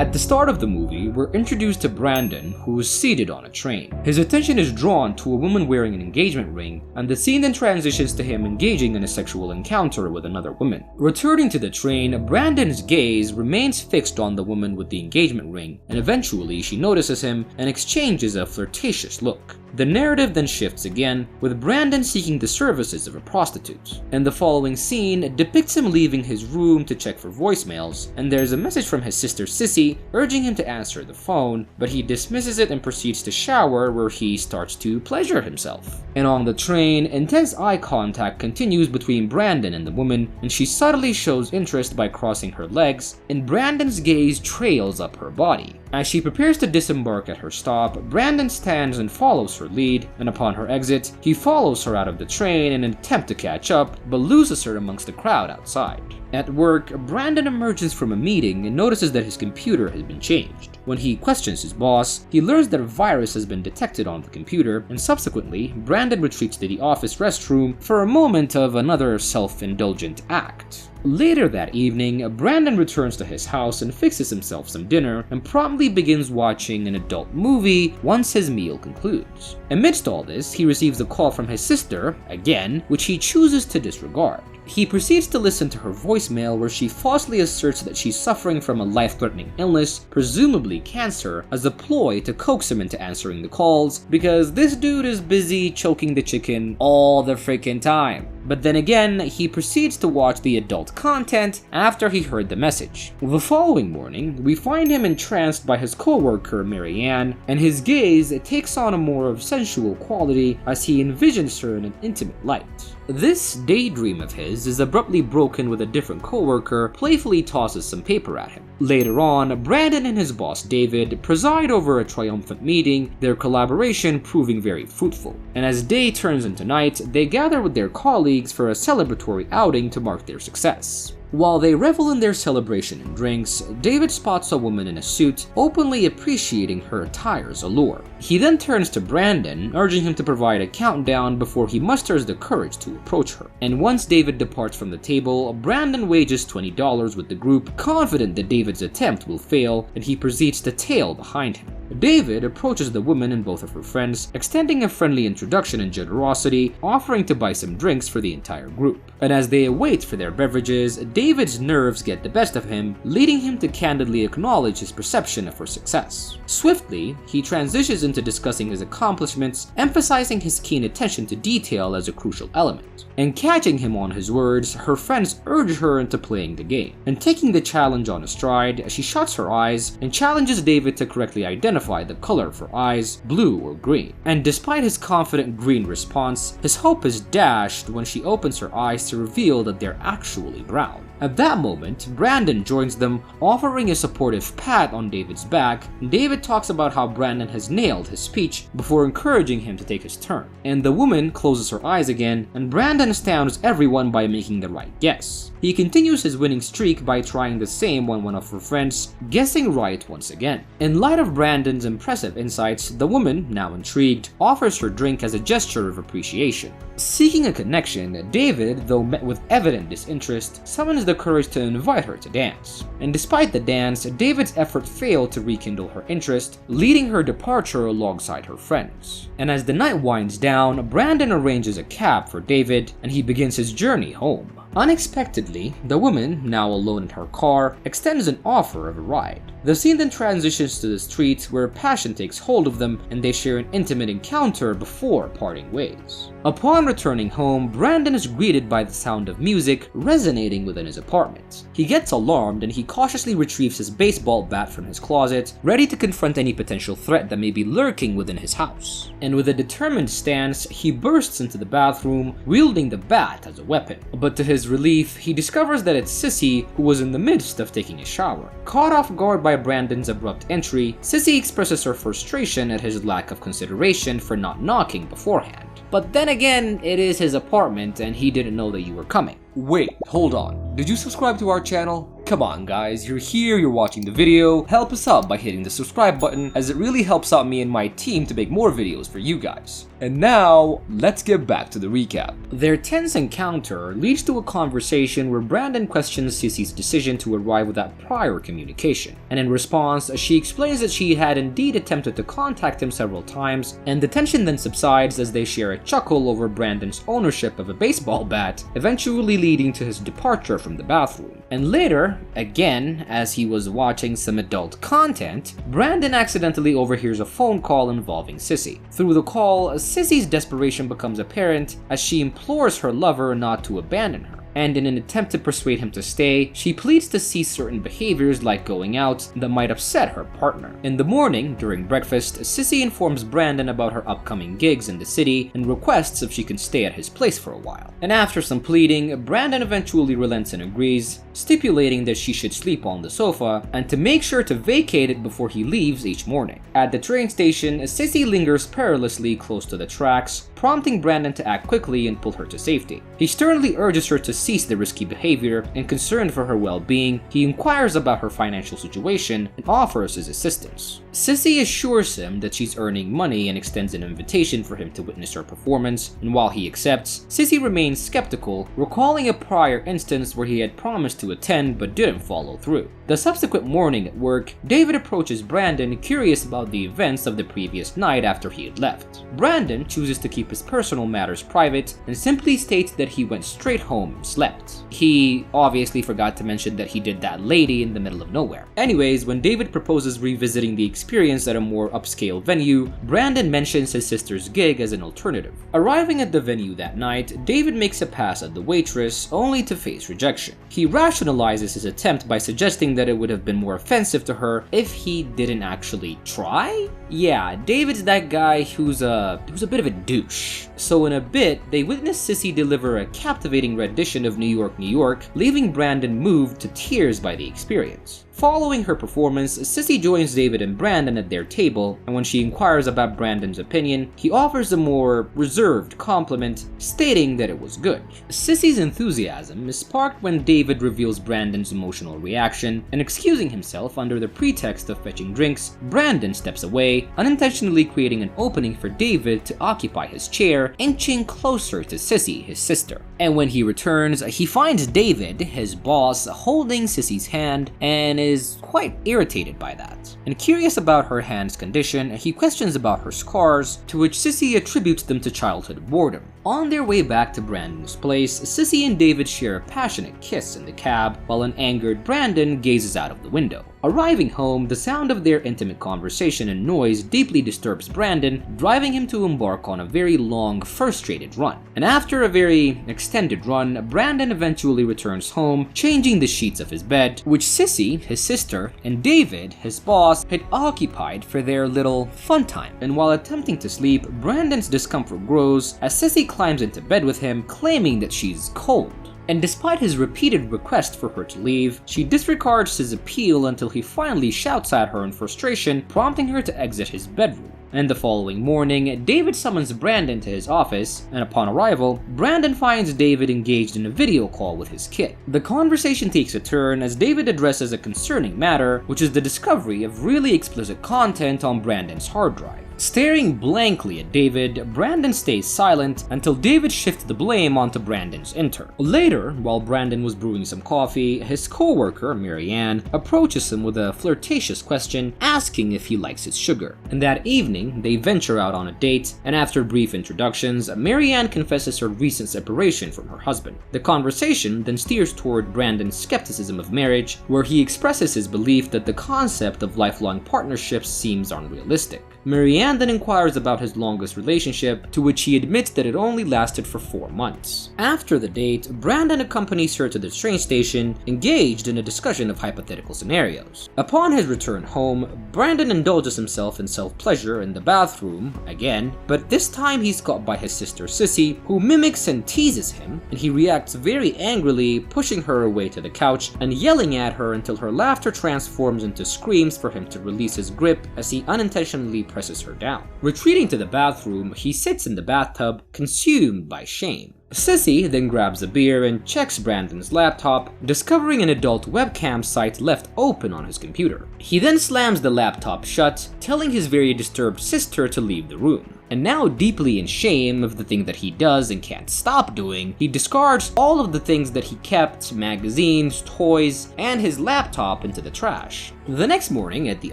At the start of the movie, we're introduced to Brandon, who is seated on a train. His attention is drawn to a woman wearing an engagement ring, and the scene then transitions to him engaging in a sexual encounter with another woman. Returning to the train, Brandon's gaze remains fixed on the woman with the engagement ring, and eventually she notices him and exchanges a flirtatious look. The narrative then shifts again, with Brandon seeking the services of a prostitute. And the following scene depicts him leaving his room to check for voicemails, and there's a message from his sister Sissy urging him to answer the phone, but he dismisses it and proceeds to shower, where he starts to pleasure himself. And on the train, intense eye contact continues between Brandon and the woman, and she subtly shows interest by crossing her legs, and Brandon's gaze trails up her body. As she prepares to disembark at her stop, Brandon stands and follows her lead, and upon her exit, he follows her out of the train in an attempt to catch up, but loses her amongst the crowd outside. At work, Brandon emerges from a meeting and notices that his computer has been changed. When he questions his boss, he learns that a virus has been detected on the computer, and subsequently, Brandon retreats to the office restroom for a moment of another self-indulgent act. Later that evening, Brandon returns to his house and fixes himself some dinner and promptly begins watching an adult movie once his meal concludes. Amidst all this, he receives a call from his sister, again, which he chooses to disregard. He proceeds to listen to her voicemail, where she falsely asserts that she's suffering from a life-threatening illness, presumably cancer, as a ploy to coax him into answering the calls, because this dude is busy choking the chicken all the freaking time. But then again, he proceeds to watch the adult content after he heard the message. The following morning, we find him entranced by his co-worker Marianne, and his gaze takes on a more sensual quality as he envisions her in an intimate light. This daydream of his is abruptly broken with a different co-worker playfully tosses some paper at him. Later on, Brandon and his boss David preside over a triumphant meeting, their collaboration proving very fruitful. And as day turns into night, they gather with their colleagues for a celebratory outing to mark their success. While they revel in their celebration and drinks, David spots a woman in a suit, openly appreciating her attire's allure. He then turns to Brandon, urging him to provide a countdown before he musters the courage to approach her. And once David departs from the table, Brandon wagers $20 with the group, confident that David's attempt will fail, and he proceeds to tail behind him. David approaches the woman and both of her friends, extending a friendly introduction and generosity, offering to buy some drinks for the entire group. And as they await for their beverages, David's nerves get the best of him, leading him to candidly acknowledge his perception of her success. Swiftly, he transitions into discussing his accomplishments, emphasizing his keen attention to detail as a crucial element. And catching him on his words, her friends urge her into playing the game. And taking the challenge on a stride, she shuts her eyes and challenges David to correctly identify the color of her eyes, blue or green. And despite his confident green response, his hope is dashed when she opens her eyes to reveal that they're actually brown. At that moment, Brandon joins them, offering a supportive pat on David's back. David talks about how Brandon has nailed his speech before encouraging him to take his turn. And the woman closes her eyes again, and Brandon astounds everyone by making the right guess. He continues his winning streak by trying the same on one of her friends, guessing right once again. In light of Brandon's impressive insights, the woman, now intrigued, offers her drink as a gesture of appreciation. Seeking a connection, David, though met with evident disinterest, summons the courage to invite her to dance. And despite the dance, David's effort failed to rekindle her interest, leading her departure alongside her friends. And as the night winds down, Brandon arranges a cab for David, and he begins his journey home. Unexpectedly, the woman, now alone in her car, extends an offer of a ride. The scene then transitions to the streets where passion takes hold of them and they share an intimate encounter before parting ways. Upon returning home, Brandon is greeted by the sound of music resonating within his apartment. He gets alarmed and he cautiously retrieves his baseball bat from his closet, ready to confront any potential threat that may be lurking within his house. And with a determined stance, he bursts into the bathroom, wielding the bat as a weapon. But to his relief, he discovers that it's Sissy, who was in the midst of taking a shower. Caught off guard by Brandon's abrupt entry, Sissy expresses her frustration at his lack of consideration for not knocking beforehand. But then again, it is his apartment and he didn't know that you were coming. Wait, hold on. Did you subscribe to our channel? Come on guys, you're here, you're watching the video, help us out by hitting the subscribe button as it really helps out me and my team to make more videos for you guys. And now, let's get back to the recap. Their tense encounter leads to a conversation where Brandon questions Sissy's decision to arrive without prior communication. And in response, she explains that she had indeed attempted to contact him several times, and the tension then subsides as they share a chuckle over Brandon's ownership of a baseball bat, eventually leading to his departure from the bathroom. And later, again, as he was watching some adult content, Brandon accidentally overhears a phone call involving Sissy. Through the call, Sissy's desperation becomes apparent as she implores her lover not to abandon her. And in an attempt to persuade him to stay, she pleads to cease certain behaviors like going out that might upset her partner. In the morning, during breakfast, Sissy informs Brandon about her upcoming gigs in the city and requests if she can stay at his place for a while. And after some pleading, Brandon eventually relents and agrees, stipulating that she should sleep on the sofa and to make sure to vacate it before he leaves each morning. At the train station, Sissy lingers perilously close to the tracks, prompting Brandon to act quickly and pull her to safety. He sternly urges her to cease the risky behavior, and concerned for her well-being, he inquires about her financial situation and offers his assistance. Sissy assures him that she's earning money and extends an invitation for him to witness her performance, and while he accepts, Sissy remains skeptical, recalling a prior instance where he had promised to attend but didn't follow through. The subsequent morning at work, David approaches Brandon curious about the events of the previous night after he had left. Brandon chooses to keep his personal matters private and simply states that he went straight home and slept. He obviously forgot to mention that he did that lady in the middle of nowhere. Anyways, when David proposes revisiting the experience at a more upscale venue, Brandon mentions his sister's gig as an alternative. Arriving at the venue that night, David makes a pass at the waitress only to face rejection. He rationalizes his attempt by suggesting that it would have been more offensive to her if he didn't actually try? Yeah, David's that guy who's a bit of a douche. So in a bit, they witness Sissy deliver a captivating rendition of New York, New York, leaving Brandon moved to tears by the experience. Following her performance, Sissy joins David and Brandon at their table, and when she inquires about Brandon's opinion, he offers a more reserved compliment, stating that it was good. Sissy's enthusiasm is sparked when David reveals Brandon's emotional reaction, and excusing himself under the pretext of fetching drinks, Brandon steps away, unintentionally creating an opening for David to occupy his chair, inching closer to Sissy, his sister. And when he returns, he finds David, his boss, holding Sissy's hand and is quite irritated by that. And curious about her hand's condition, he questions about her scars, to which Sissy attributes them to childhood boredom. On their way back to Brandon's place, Sissy and David share a passionate kiss in the cab, while an angered Brandon gazes out of the window. Arriving home, the sound of their intimate conversation and noise deeply disturbs Brandon, driving him to embark on a very long, frustrated run. And after a very extended run, Brandon eventually returns home, changing the sheets of his bed, which Sissy, his sister, and David, his boss, had occupied for their little fun time. And while attempting to sleep, Brandon's discomfort grows as Sissy climbs into bed with him, claiming that she's cold. And despite his repeated request for her to leave, she disregards his appeal until he finally shouts at her in frustration, prompting her to exit his bedroom. And the following morning, David summons Brandon to his office, and upon arrival, Brandon finds David engaged in a video call with his kid. The conversation takes a turn as David addresses a concerning matter, which is the discovery of really explicit content on Brandon's hard drive. Staring blankly at David, Brandon stays silent until David shifts the blame onto Brandon's intern. Later, while Brandon was brewing some coffee, his co-worker, Marianne, approaches him with a flirtatious question, asking if he likes his sugar. And that evening, they venture out on a date, and after brief introductions, Marianne confesses her recent separation from her husband. The conversation then steers toward Brandon's skepticism of marriage, where he expresses his belief that the concept of lifelong partnerships seems unrealistic. Marianne then inquires about his longest relationship, to which he admits that it only lasted for 4 months. After the date, Brandon accompanies her to the train station, engaged in a discussion of hypothetical scenarios. Upon his return home, Brandon indulges himself in self-pleasure in the bathroom, again, but this time he's caught by his sister Sissy, who mimics and teases him, and he reacts very angrily, pushing her away to the couch and yelling at her until her laughter transforms into screams for him to release his grip as he unintentionally presses her down. Retreating to the bathroom, he sits in the bathtub, consumed by shame. Sissy then grabs a beer and checks Brandon's laptop, discovering an adult webcam site left open on his computer. He then slams the laptop shut, telling his very disturbed sister to leave the room. And now deeply in shame of the thing that he does and can't stop doing, he discards all of the things that he kept, magazines, toys, and his laptop into the trash. The next morning at the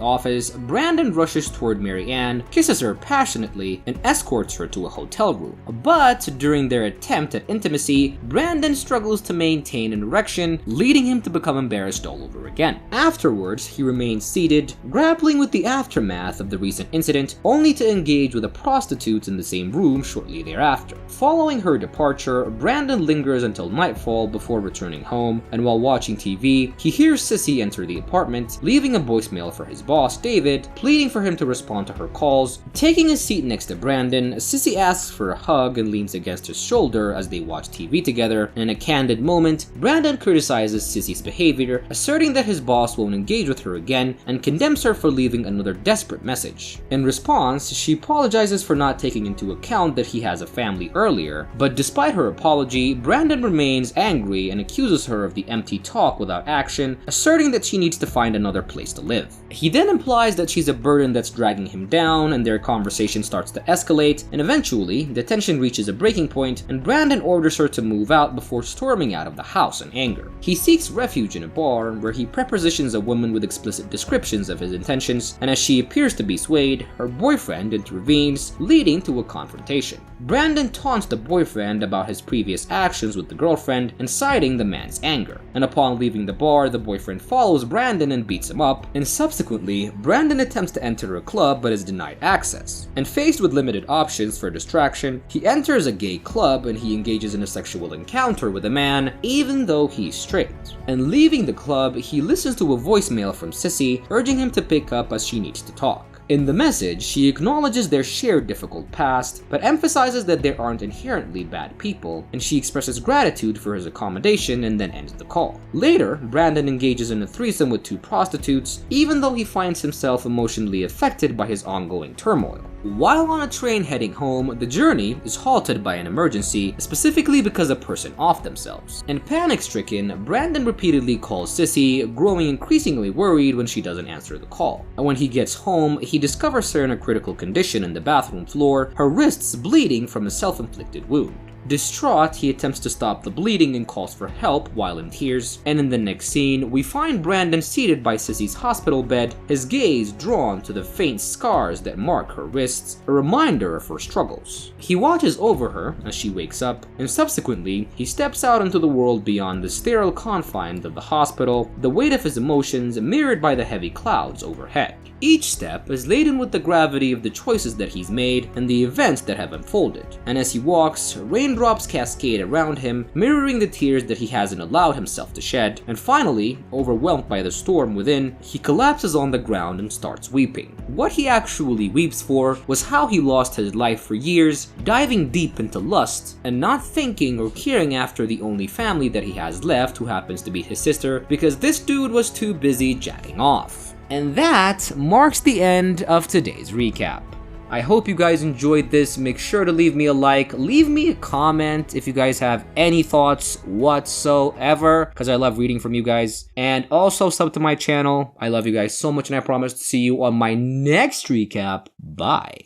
office, Brandon rushes toward Mary Ann, kisses her passionately, and escorts her to a hotel room. But during their attempt at intimacy, Brandon struggles to maintain an erection, leading him to become embarrassed all over again. Afterwards, he remains seated, grappling with the aftermath of the recent incident, only to engage with a prostitute in the same room shortly thereafter. Following her departure, Brandon lingers until nightfall before returning home, and while watching TV, he hears Sissy enter the apartment, leaving a voicemail for his boss, David, pleading for him to respond to her calls. Taking a seat next to Brandon, Sissy asks for a hug and leans against his shoulder as they watch TV together. In a candid moment, Brandon criticizes Sissy's behavior, asserting that his boss won't engage with her again and condemns her for leaving another desperate message. In response, she apologizes for not taking into account that he has a family earlier, but despite her apology, Brandon remains angry and accuses her of the empty talk without action, asserting that she needs to find another place to live. He then implies that she's a burden that's dragging him down, and their conversation starts to escalate, and eventually, the tension reaches a breaking point, and Brandon orders her to move out before storming out of the house in anger. He seeks refuge in a bar, where he prepositions a woman with explicit descriptions of his intentions, and as she appears to be swayed, her boyfriend intervenes, leading to a confrontation. Brandon taunts the boyfriend about his previous actions with the girlfriend, inciting the man's anger, and upon leaving the bar, the boyfriend follows Brandon and beats him up, and subsequently, Brandon attempts to enter a club but is denied access. And faced with limited options for distraction, he enters a gay club and he engages in a sexual encounter with a man, even though he's straight. And leaving the club, he listens to a voicemail from Sissy, urging him to pick up as she needs to talk. In the message, she acknowledges their shared difficult past, but emphasizes that they aren't inherently bad people, and she expresses gratitude for his accommodation and then ends the call. Later, Brandon engages in a threesome with 2 prostitutes, even though he finds himself emotionally affected by his ongoing turmoil. While on a train heading home, the journey is halted by an emergency, specifically because a person offed themselves. And panic-stricken, Brandon repeatedly calls Sissy, growing increasingly worried when she doesn't answer the call. And when he gets home, he discovers her in a critical condition in the bathroom floor, her wrists bleeding from a self-inflicted wound. Distraught, he attempts to stop the bleeding and calls for help while in tears, and in the next scene, we find Brandon seated by Sissy's hospital bed, his gaze drawn to the faint scars that mark her wrists, a reminder of her struggles. He watches over her as she wakes up, and subsequently, he steps out into the world beyond the sterile confines of the hospital, the weight of his emotions mirrored by the heavy clouds overhead. Each step is laden with the gravity of the choices that he's made and the events that have unfolded, and as he walks, raindrops cascade around him, mirroring the tears that he hasn't allowed himself to shed, and finally, overwhelmed by the storm within, he collapses on the ground and starts weeping. What he actually weeps for was how he lost his life for years, diving deep into lust, and not thinking or caring after the only family that he has left, who happens to be his sister, because this dude was too busy jacking off. And that marks the end of today's recap. I hope you guys enjoyed this. Make sure to leave me a like, leave me a comment if you guys have any thoughts whatsoever, because I love reading from you guys. And also sub to my channel. I love you guys so much, and I promise to see you on my next recap. Bye.